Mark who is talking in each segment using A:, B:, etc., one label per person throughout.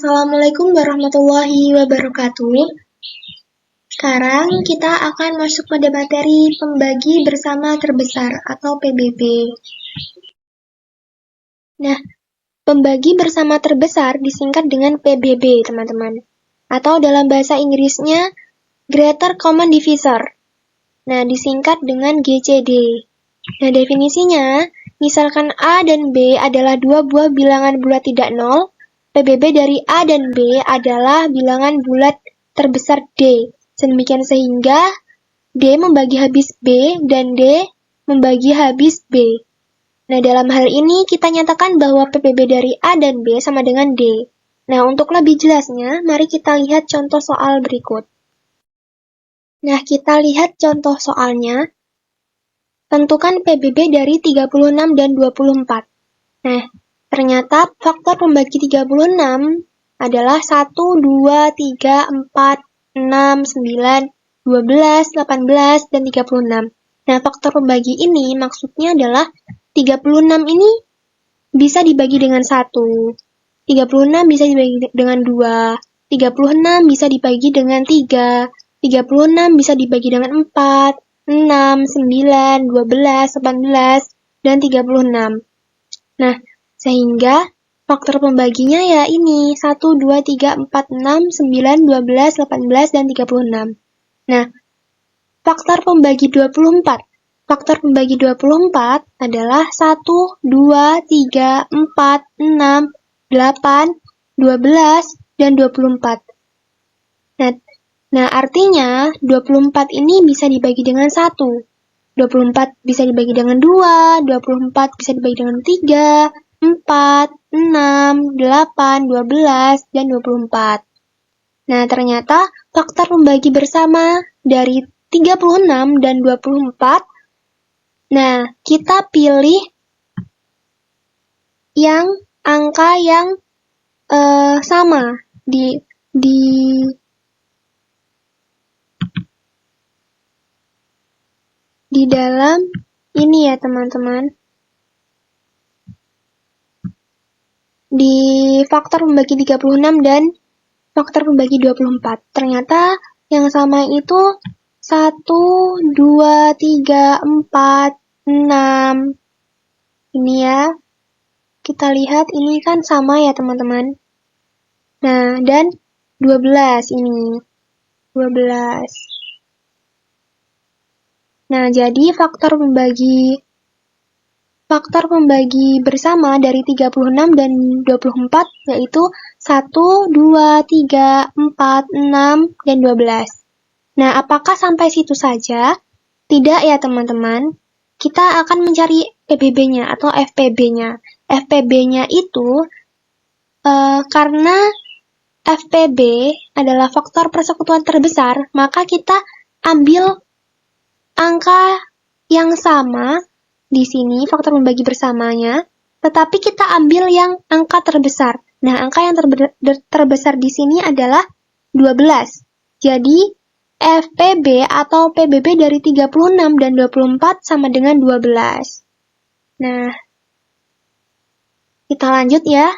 A: Assalamualaikum warahmatullahi wabarakatuh. Sekarang kita akan masuk pada materi pembagi bersama terbesar atau PBB. Nah, pembagi bersama terbesar disingkat dengan PBB, teman-teman. Atau dalam bahasa Inggrisnya, Greater Common Divisor. Nah, disingkat dengan GCD. Nah, definisinya, misalkan A dan B adalah dua buah bilangan bulat tidak nol, PBB dari A dan B adalah bilangan bulat terbesar D. Sedemikian sehingga D membagi habis B dan D membagi habis B. Nah, dalam hal ini kita nyatakan bahwa PBB dari A dan B sama dengan D. Nah, untuk lebih jelasnya, mari kita lihat contoh soal berikut. Nah, kita lihat contoh soalnya. Tentukan PBB dari 36 dan 24. Nah, ternyata faktor pembagi 36 adalah 1, 2, 3, 4, 6, 9, 12, 18, dan 36. Nah, faktor pembagi ini maksudnya adalah 36 ini bisa dibagi dengan 1, 36 bisa dibagi dengan 2, 36 bisa dibagi dengan 3, 36 bisa dibagi dengan 4, 6, 9, 12, 18, dan 36. Nah, sehingga faktor pembaginya ya ini 1, 2, 3, 4, 6, 9, 12, 18, dan 36. Nah, faktor pembagi 24. Faktor pembagi 24 adalah 1, 2, 3, 4, 6, 8, 12, dan 24. Nah, artinya 24 ini bisa dibagi dengan 1. 24 bisa dibagi dengan 2, 24 bisa dibagi dengan 3, 4, 6, 8, 12, dan 24. Nah, ternyata faktor pembagi bersama dari 36 dan 24, nah, kita pilih yang angka yang sama di dalam ini ya, teman-teman. Di faktor pembagi 36 dan faktor pembagi 24. Ternyata yang sama itu 1, 2, 3, 4, 6. Ini ya. Kita lihat ini kan sama ya, teman-teman. Nah, dan 12 ini. 12. Nah, jadi faktor pembagi bersama dari 36 dan 24 yaitu 1, 2, 3, 4, 6, dan 12. Nah, apakah sampai situ saja? Tidak ya, teman-teman. Kita akan mencari PBB-nya atau FPB-nya. FPB-nya itu karena FPB adalah faktor persekutuan terbesar, maka kita ambil angka yang sama di sini, faktor pembagi bersamanya, tetapi kita ambil yang angka terbesar. Nah, angka yang terbesar di sini adalah 12. Jadi, FPB atau PBB dari 36 dan 24 sama dengan 12. Nah, kita lanjut ya.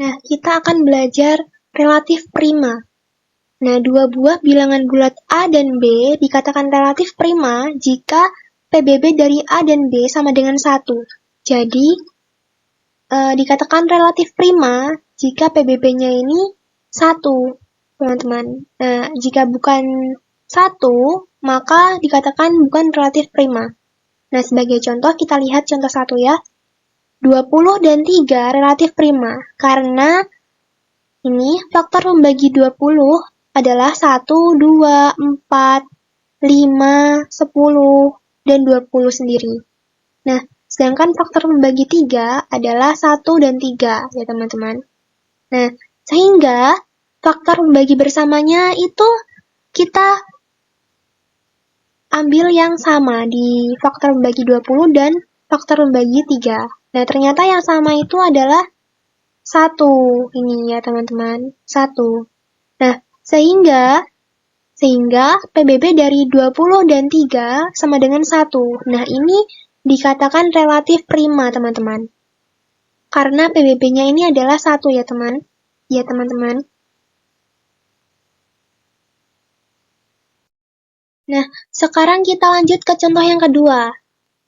A: Nah, kita akan belajar relatif prima. Nah, dua buah bilangan bulat A dan B dikatakan relatif prima jika PBB dari A dan B sama dengan 1. Jadi, dikatakan relatif prima jika PBB-nya ini 1, teman-teman. Nah, jika bukan 1, maka dikatakan bukan relatif prima. Nah, sebagai contoh, kita lihat contoh 1 ya. 20 dan 3 relatif prima, karena ini faktor pembagi 20 adalah 1, 2, 4, 5, 10, dan 20 sendiri. Nah, sedangkan faktor pembagi 3 adalah 1 dan 3, ya teman-teman. Nah, sehingga faktor pembagi bersamanya itu kita ambil yang sama di faktor pembagi 20 dan faktor pembagi 3. Nah, ternyata yang sama itu adalah 1. Ini ya teman-teman, 1. Nah, sehingga PBB dari 20 dan 3 sama dengan 1. Nah, ini dikatakan relatif prima, teman-teman. karena PBB-nya ini adalah 1 ya teman. Ya teman-teman. Nah, sekarang kita lanjut ke contoh yang kedua.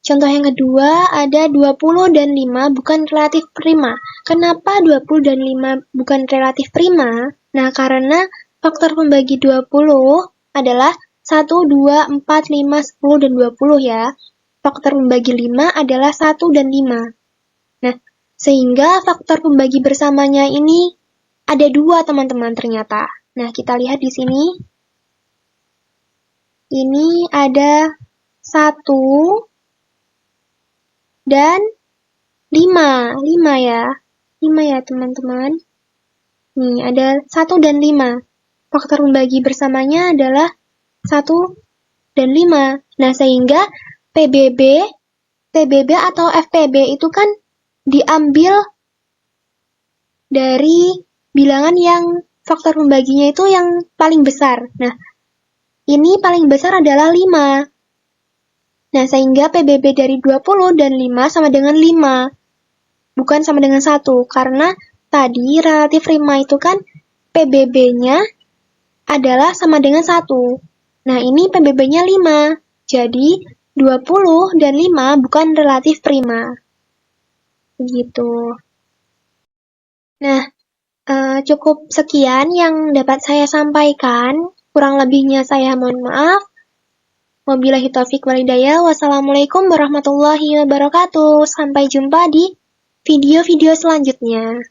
A: Contoh yang kedua ada 20 dan 5 bukan relatif prima. Kenapa 20 dan 5 bukan relatif prima? Nah, karena faktor pembagi 20 adalah 1, 2, 4, 5, 10, dan 20 ya. Faktor pembagi 5 adalah 1 dan 5. Nah, sehingga faktor pembagi bersamanya ini ada 2 teman-teman ternyata. Nah, kita lihat di sini. Ini ada 1 dan 5 ya. 5 ya teman-teman. Nih, ada 1 dan 5. Faktor pembagi bersamanya adalah 1 dan 5. Nah, sehingga PBB atau FPB itu kan diambil dari bilangan yang faktor pembaginya itu yang paling besar. Nah, ini paling besar adalah 5. Nah, sehingga PBB dari 20 dan 5 sama dengan 5. Bukan sama dengan 1. Karena tadi relatif prima itu kan PBB-nya adalah sama dengan 1. Nah, ini PBB-nya 5. Jadi, 20 dan 5 bukan relatif prima. Begitu. Nah, cukup sekian yang dapat saya sampaikan. Kurang lebihnya saya mohon maaf. Wabillahi taufiq walhidayah. Wassalamualaikum warahmatullahi wabarakatuh. Sampai jumpa di video-video selanjutnya.